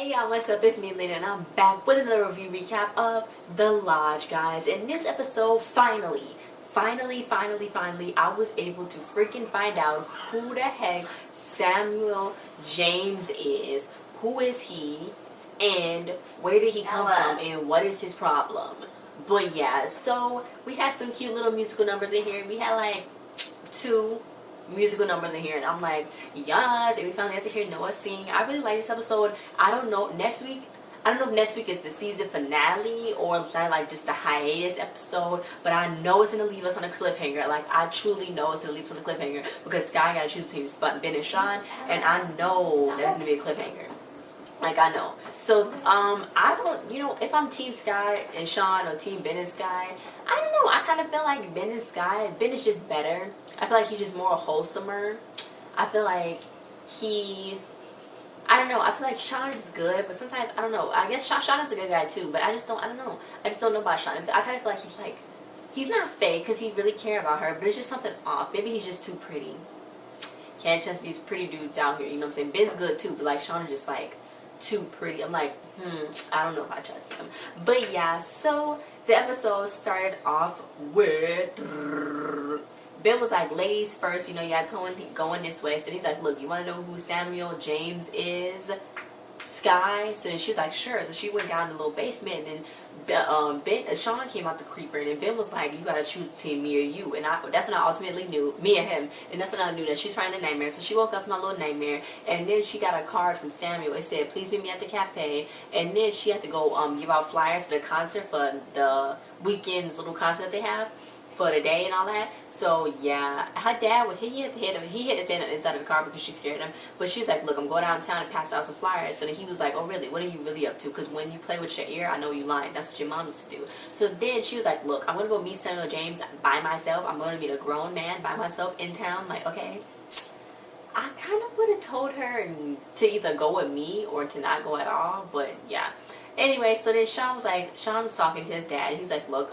Hey y'all, what's up? It's me, Lena, and I'm back with another review recap of The Lodge, guys. In this episode, finally, I was able to freaking find out who the heck Samuel James is. Who is he? And where did he come from? And what is his problem? But yeah, so we had some cute little musical numbers in here. We had like 2 musical numbers in here, and I'm like, yes, and we finally got to hear Noah sing. I really like this episode. I don't know if next week is the season finale or it's like just the hiatus episode, but I know it's gonna leave us on a cliffhanger. Like, I truly know it's gonna leave us on a cliffhanger because Sky gotta choose between Ben and Sean, and I know there's gonna be a cliffhanger. Like, I know. So, I don't, if I'm Team Sky and Sean or Team Ben and Sky, I don't know. I kind of feel like Ben and Sky, Ben is just better. I feel like he's just more wholesomer. I feel like I don't know. I feel like Sean is good, but sometimes, I don't know. I guess Sean is a good guy too, but I don't know. I just don't know about Sean. I kind of feel like he's not fake because he really cares about her, but it's just something off. Maybe he's just too pretty. Can't trust these pretty dudes out here, you know what I'm saying? Ben's good too, but like Sean is just like too pretty. I'm like, I don't know if I trust him. But yeah, so the episode started off with Ben was like, ladies first, yeah, going this way. So he's like, look, you want to know who Samuel James is? Sky. So then she was like, sure. So she went down to the little basement, and then Sean came out the creeper, and then Ben was like, you gotta choose between me or you. And that's when I ultimately knew, me and him, and that's when I knew that she was probably in a nightmare. So she woke up from my little nightmare, and then she got a card from Samuel. It said, please meet me at the cafe. And then she had to go give out flyers for the concert, for the weekend's little concert they have for the day and all that. So yeah, her dad, he hit his hand inside of the car because she scared him. But she's like, look, I'm going downtown and pass out some flyers. So then he was like, oh really, what are you really up to? Because when you play with your ear, I know you lying. That's what your mom used to do. So then she was like, look, I'm going to go meet Samuel James by myself. I'm going to meet a grown man by myself in town. Like, okay. I kind of would have told her to either go with me or to not go at all. But yeah. Anyway, so then Sean was talking to his dad. And he was like, look,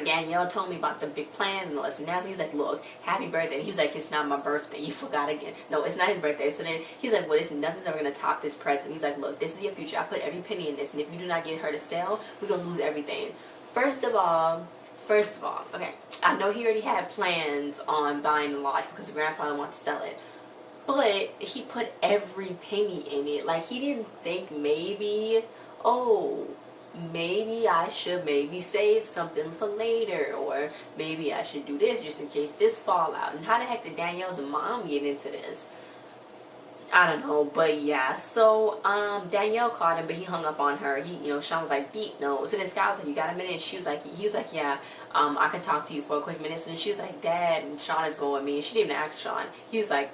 Danielle told me about the big plans and the lesson now. So he's like, look, happy birthday. And he was like, it's not my birthday. You forgot again. No, it's not his birthday. So then he's like, well, nothing's ever going to top this present. He's like, look, this is your future. I put every penny in this. And if you do not get her to sell, we're going to lose everything. First of all, okay, I know he already had plans on buying the lodge because his grandfather wanted to sell it. But he put every penny in it. Like, he didn't think maybe, maybe I should save something for later, or maybe I should do this just in case this fall out. And how the heck did Danielle's mom get into this? I don't know, but yeah. So Danielle called him, but he hung up on her. Sean was like, beep, no. So this guy was like, you got a minute? And he was like, yeah, I can talk to you for a quick minute. And she was like, Dad, and Sean is going with me. And she didn't even ask Sean. He was like,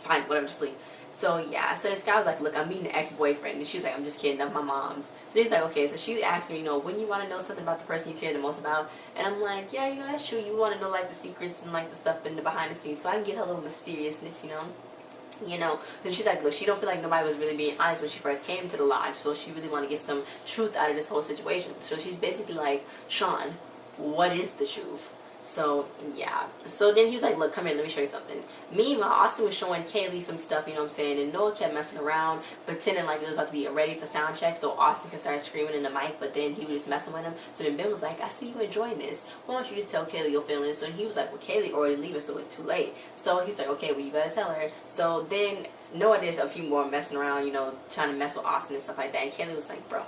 fine, whatever, just leave. So yeah, so this guy was like, look, I'm meeting an ex-boyfriend. And she was like, I'm just kidding, that's my mom's. So he's like, okay. So she asked me, wouldn't you want to know something about the person you care the most about? And I'm like, yeah, that's true. You want to know like the secrets and like the stuff in the behind the scenes, so I can get her little mysteriousness, And she's like, look, she don't feel like nobody was really being honest when she first came to the lodge, so she really want to get some truth out of this whole situation. So she's basically like, Sean, what is the truth? So yeah, so then he was like, look, come here, let me show you something. Meanwhile, Austin was showing Kaylee some stuff, and Noah kept messing around, pretending like it was about to be ready for sound check so Austin could start screaming in the mic, but then he was just messing with him. So then Ben was like, I see you enjoying this, why don't you just tell Kaylee your feelings? So he was like, well, Kaylee already leaving, so it's too late. So he's like, okay, well, you better tell her. So then Noah did a few more messing around, trying to mess with Austin and stuff like that, and Kaylee was like, bro,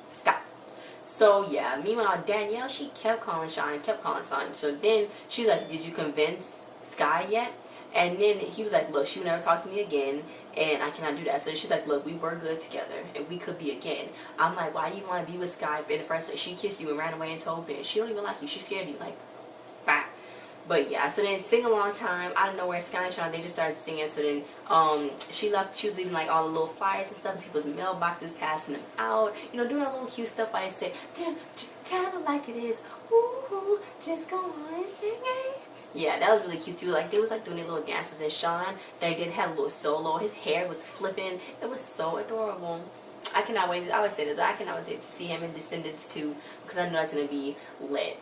stop. So yeah, meanwhile, Danielle, she kept calling Sean. So then she was like, did you convince Sky yet? And then he was like, look, she would never talk to me again, and I cannot do that. So she's like, look, we were good together, and we could be again. I'm like, why do you want to be with Sky in the first place? She kissed you and ran away and told Ben. She don't even like you. She scared you. Like, bye. But yeah, so then sing along time, out of nowhere, Sky and Sean, they just started singing. So then she was leaving like all the little flyers and stuff in people's mailboxes, passing them out, doing all little cute stuff. Like I said, tell them like it is, ooh, just go on singing. Yeah, that was really cute too. Like, they was like doing their little dances, and Sean, they did have a little solo. His hair was flipping. It was so adorable. I cannot wait. I always say that I cannot wait to see him in Descendants too, because I know that's gonna be lit.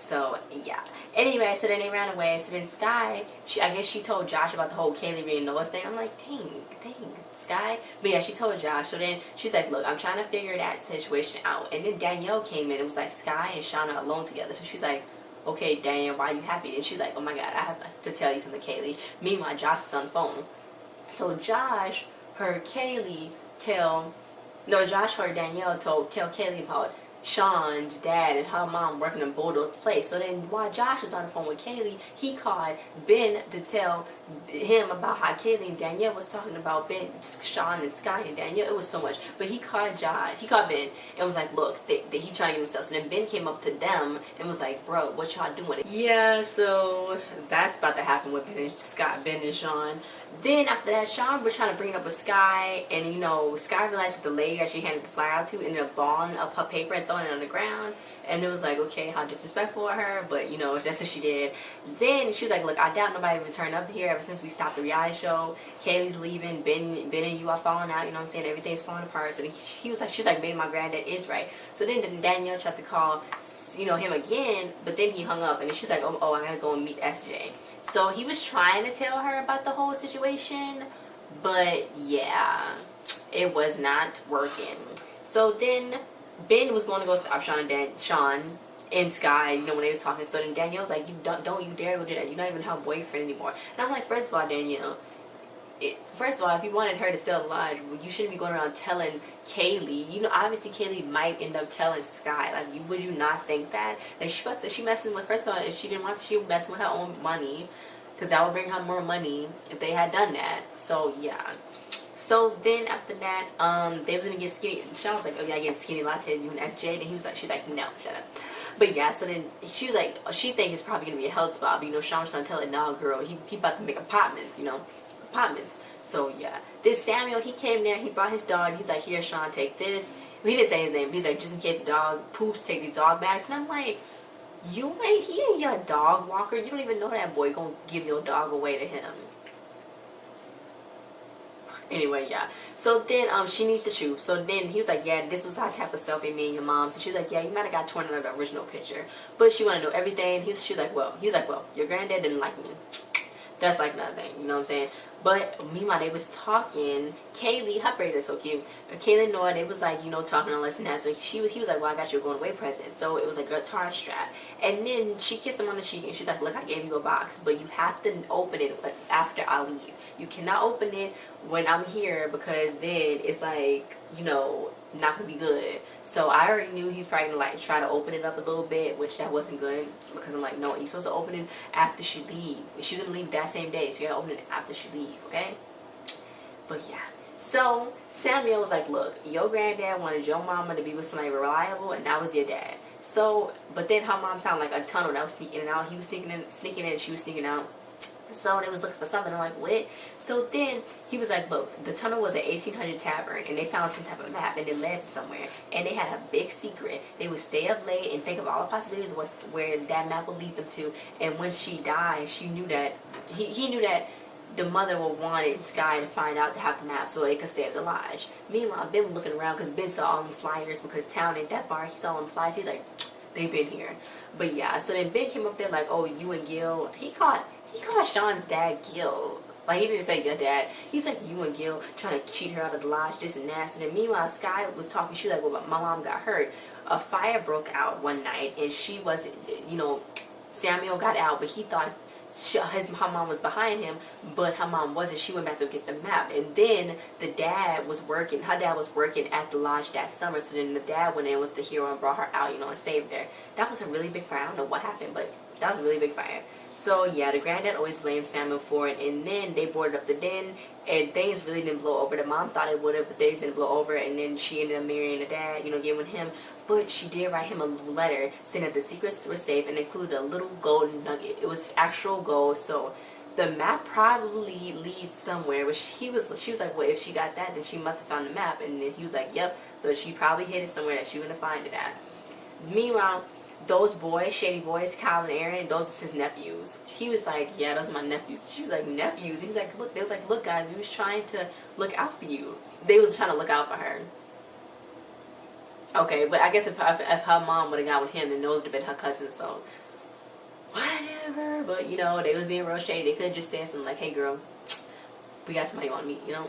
So yeah. Anyway, so then they ran away. So then Sky, I guess she told Josh about the whole Kaylee being Noah's thing. I'm like, dang, Sky. But yeah, she told Josh. So then she's like, look, I'm trying to figure that situation out. And then Danielle came in and was like, Sky and Shauna alone together. So she's like, okay, Danielle, why are you happy? And she's like, oh my god, I have to tell you something, Kaylee. Meanwhile, Josh is on the phone. So Josh heard Danielle tell Kaylee about Sean's dad and her mom working in Bulldog's place. So then while Josh was on the phone with Kaylee, he called Ben to tell him about how Kaylee and Danielle was talking about Ben, Sean, and Sky and Danielle. It was so much. But he called Ben and was like, look, he trying to get himself. So then Ben came up to them and was like, bro, what y'all doing? Yeah, so that's about to happen with Ben and Sean. Then after that, Sean was trying to bring it up with Sky, and you know, Sky realized that the lady that she handed the flyer out to ended up balling up her paper and throwing it on the ground. And it was like, okay, how disrespectful of her, but you know, that's what she did. Then she was like, look, I doubt nobody would turn up here ever since we stopped the reality show. Kaylee's leaving, Ben and you are falling out, you know what I'm saying? Everything's falling apart. So she's like, maybe my granddad is right. So then Danielle tried to call, you know, him again, but then he hung up, and then she's like, oh, I gotta go and meet SJ. So he was trying to tell her about the whole situation, but yeah, it was not working. So then Ben was going to go stop Sean and Sky, you know, when they was talking. So then Danielle was like, don't you dare go do that. You're not even her boyfriend anymore. And I'm like, first of all, Danielle, if you wanted her to sell the lodge, you shouldn't be going around telling Kaylee. You know, obviously Kaylee might end up telling Sky. Like, would you not think that? Like, she messing with, first of all, if she didn't want to, she would mess with her own money, because that would bring her more money if they had done that. So yeah. So then after that, they was gonna get skinny. Sean was like, oh yeah, getting skinny lattes, you and SJ. And she's like, no, shut up. But yeah, so then she was like, she thinks it's probably gonna be a health spa. But you know, Sean was trying to tell her, nah, girl, he about to make apartments, you know, apartments. So yeah, this Samuel, he came there, he brought his dog. He's like, here, Sean, take this. He didn't say his name. He's like, just in case the dog poops, take these dog bags. And I'm like, he ain't your dog walker. You don't even know that boy gonna give your dog away to him. Anyway, yeah. So then she needs the truth. So then he was like, yeah, this was our type of selfie, me and your mom. So she's like, yeah, you might have got torn out of the original picture. But she want to know everything. He's like, well, your granddad didn't like me. That's like nothing, you know what I'm saying? But meanwhile, they was talking. Kaylee, her brother is so cute. Kaylee and Noah, they was like, you know, talking on this and that. So he was like, well, I got you a going away present. So it was like a guitar strap. And then she kissed him on the cheek and she's like, look, I gave you a box, but you have to open it after I leave. You cannot open it when I'm here, because then it's like, you know, not gonna be good. So I already knew he's probably gonna like try to open it up a little bit, which that wasn't good, because I'm like, no, you're supposed to open it after she leave. She's gonna leave that same day, so you gotta open it after she leave, okay? But yeah. So Samuel was like, look, your granddad wanted your mama to be with somebody reliable, and that was your dad. So, but then her mom found like a tunnel that was sneaking in and out. He was sneaking in, and she was sneaking out. So they was looking for something. I'm like, what? So then he was like, look, the tunnel was an 1800 tavern, and they found some type of map, and it led to somewhere. And they had a big secret. They would stay up late and think of all the possibilities of where that map would lead them to. And when she died, she knew that he knew that the mother would wanted Sky to find out to have the map so they could save the lodge. Meanwhile, Ben was looking around because Ben saw all them flyers, because town ain't that far. He saw them flyers. He's like, they've been here. But yeah, so then Ben came up there like, oh, you and Gil. He called Sean's dad Gil. Like, he didn't say your dad. He's like, you and Gil trying to cheat her out of the lodge, this and that. So then meanwhile, Sky was talking. She was like, well, my mom got hurt. A fire broke out one night, and she wasn't, you know, Samuel got out, but he thought her mom was behind him, but her mom wasn't. She went back to get the map, and then her dad was working at the lodge that summer. So then the dad went in, was the hero, and brought her out, you know, and saved her. That was a really big fire. I don't know what happened, but that was a really big fire. So yeah, the granddad always blamed Samuel for it, and then they boarded up the den, and things really didn't blow over. The mom thought it would have, but they didn't blow over, and then she ended up marrying the dad, you know, getting with him. But she did write him a letter saying that the secrets were safe and included a little golden nugget. It was actual gold, so the map probably leads somewhere. But she was like, well, if she got that, then she must have found the map. And then he was like, yep. So she probably hid it somewhere that she was gonna find it at. Meanwhile, those boys, shady boys, Kyle and Aaron, those are his nephews. He was like, yeah, those are my nephews. She was like, nephews? He was like, look, they was like, look, guys, we was trying to look out for you. They was trying to look out for her. Okay, but I guess if her mom would have got with him, then those would have been her cousins. So whatever. But, you know, they was being real shady. They could have just said something like, hey, girl, we got somebody you want to meet, you know?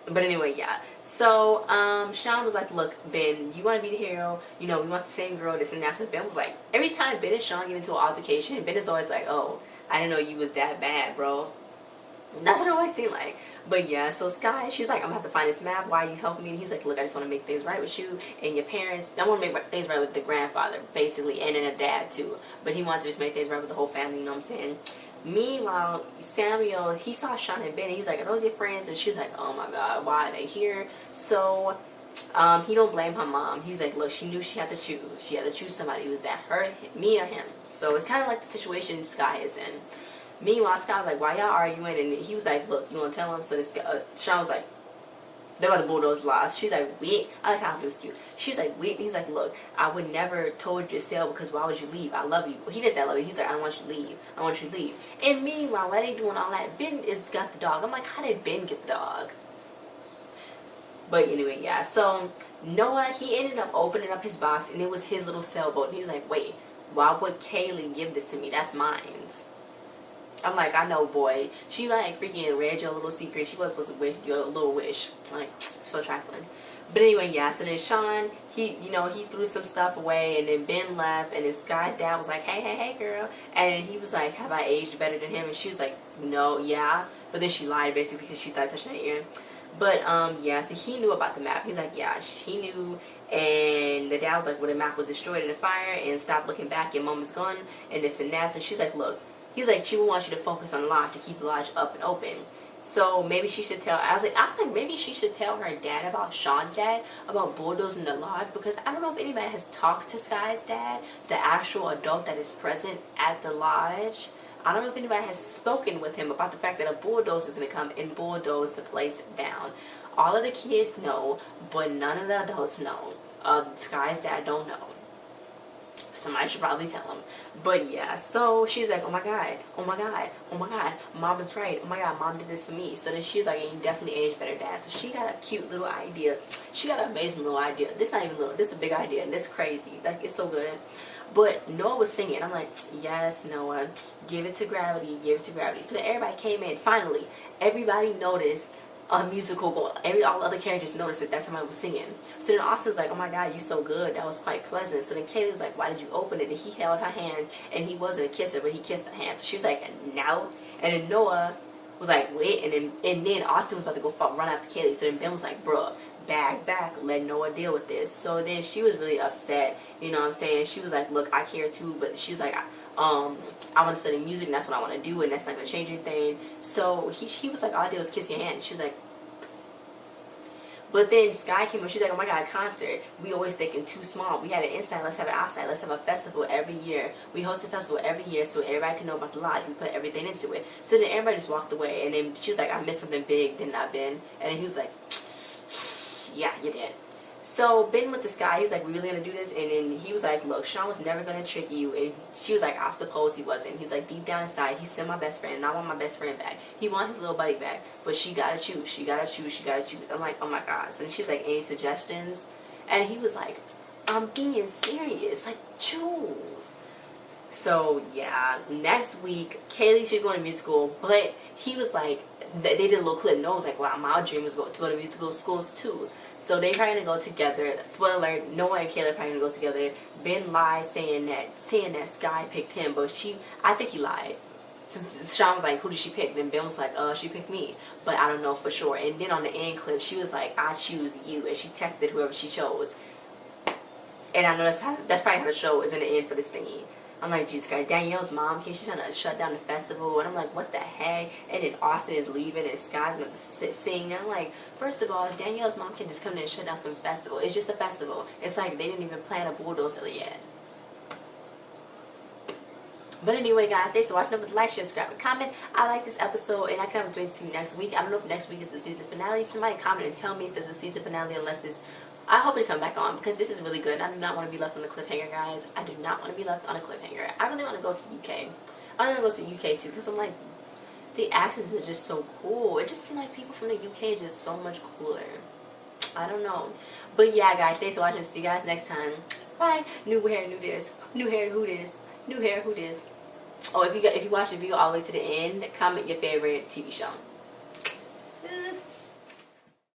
But anyway, yeah. So, Sean was like, look, Ben, you want to be the hero? You know, we want the same girl, this and that. So Ben was like, every time Ben and Sean get into an altercation, Ben is always like, oh, I didn't know you was that bad, bro. That's what it always seemed like. But yeah, so Sky, she's like, I'm gonna have to find this map. Why are you helping me? And he's like, look, I just want to make things right with you and your parents. I want to make things right with the grandfather, basically, and then a dad too. But he wants to just make things right with the whole family, you know what I'm saying? Meanwhile, Samuel, he saw Sean and Ben, and he's like, are those your friends? And she's like, oh my god, why are they here? So he don't blame her mom. He's like, look, she knew she had to choose. She had to choose somebody. It was that her, me, or him. So it's kind of like the situation Sky is in. Meanwhile, Sky was like, why y'all arguing? And he was like, look, you want to tell him? So this Sean was like, they're about to bulldoze laws. She's like, wait. I like how it was cute. She's like, wait. He's like, look, I would never told you to sell because why would you leave? I love you. Well, he didn't say I love you. He's like, I don't want you to leave. I want you to leave. And meanwhile, while they doing all that, Ben got the dog. I'm like, how did Ben get the dog? But anyway, yeah. So Noah, he ended up opening up his box and it was his little sailboat. And he was like, wait, why would Kaylee give this to me? That's mine. I'm like, I know, boy. She like freaking read your little secret. She was supposed to wish your little wish. Like, so trifling. But anyway, yeah. So then Sean, he threw some stuff away, and then Ben left, and this guy's dad was like, hey, girl. And he was like, have I aged better than him? And she was like, no, yeah. But then she lied basically because she started touching her ear. But yeah. So he knew about the map. He's like, yeah, he knew. And the dad was like, well, the map was destroyed in a fire, and stop looking back. Your mom is gone, and this and that. And she's like, look. He's like, she will want you to focus on the lodge to keep the lodge up and open. So maybe she should tell. I was like, maybe she should tell her dad about Sean's dad about bulldozing the lodge, because I don't know if anybody has talked to Sky's dad, the actual adult that is present at the lodge. I don't know if anybody has spoken with him about the fact that a bulldozer is going to come and bulldoze the place down. All of the kids know, but none of the adults know. Sky's dad don't know. Somebody should probably tell him. But yeah, so she's like, oh my god, mom was right. Oh my god, mom did this for me. So then she's like, you definitely aged better, dad. So she got a cute little idea. She got an amazing little idea. This not even little, this is a big idea, and this crazy. Like, it's so good. But Noah was singing. I'm like, yes, Noah, give it to gravity, give it to gravity. So then everybody came in. Finally, everybody noticed a musical going. All the other characters noticed that somebody was singing. So then Austin was like, oh my god, you're so good. That was quite pleasant. So then Kaylee was like, why did you open it? And he held her hands, and he wasn't a kisser, but he kissed her hands. So she was like, no. And then Noah was like, wait. And then Austin was about to go run after Kaylee. So then Ben was like, bruh, back, let Noah deal with this. So then she was really upset, you know what I'm saying? She was like, look, I care too, but she was like, I want to study music, and that's what I want to do, and that's not going to change anything. So he was like, all I did was kiss your hand. And she was like, but then Sky came up, she's like, oh my god, concert. We always thinking too small. We had it inside, let's have it outside. Let's have a festival every year. We host a festival every year so everybody can know about the lodge. We put everything into it. So then everybody just walked away, and then she was like, I missed something big, didn't I, Ben? And then he was like, yeah, you did. So Ben went to Sky. He was like, we really gonna do this? And then he was like, look, Sean was never gonna trick you. And she was like, I suppose he wasn't. He was like, deep down inside, he's still my best friend, and I want my best friend back. He wants his little buddy back, but she gotta choose. She gotta choose. I'm like, oh my god. So then she was like, any suggestions? And he was like, I'm being serious. Like, choose. So yeah, next week Kaylee, she's going to music school, but he was like, they did a little clip. Noah was like, wow, my dream was to go to musical schools too. So they probably gonna go together. Spoiler alert, Noah and Kayla probably gonna go together. Ben lied saying that Sky picked him, but I think he lied. Sean was like, who did she pick? Then Ben was like, she picked me, but I don't know for sure. And then on the end clip, she was like, I choose you, and she texted whoever she chose. And I know that's probably how the show is in the end for this thingy. I'm like, Jesus Christ, Danielle's mom came, she's trying to shut down the festival, and I'm like, what the heck? And then Austin is leaving, and Sky's going to sing, and I'm like, first of all, Danielle's mom can just come in and shut down some festival. It's just a festival. It's like they didn't even plan a bulldozer yet. But anyway, guys, thanks for watching. Don't forget to like, share, subscribe, and comment. I like this episode, and I can't wait to see you next week. I don't know if next week is the season finale. Somebody comment and tell me if it's the season finale, unless it's... I hope they come back on, because this is really good. I do not want to be left on a cliffhanger, guys. I do not want to be left on a cliffhanger. I really want to go to the UK. I want to go to the UK, too, because I'm like, the accents are just so cool. It just seems like people from the UK are just so much cooler. I don't know. But yeah, guys, thanks for watching. See you guys next time. Bye. New hair, new this. New hair, who this. New hair, who this. Oh, if you watch the video all the way to the end, comment your favorite TV show.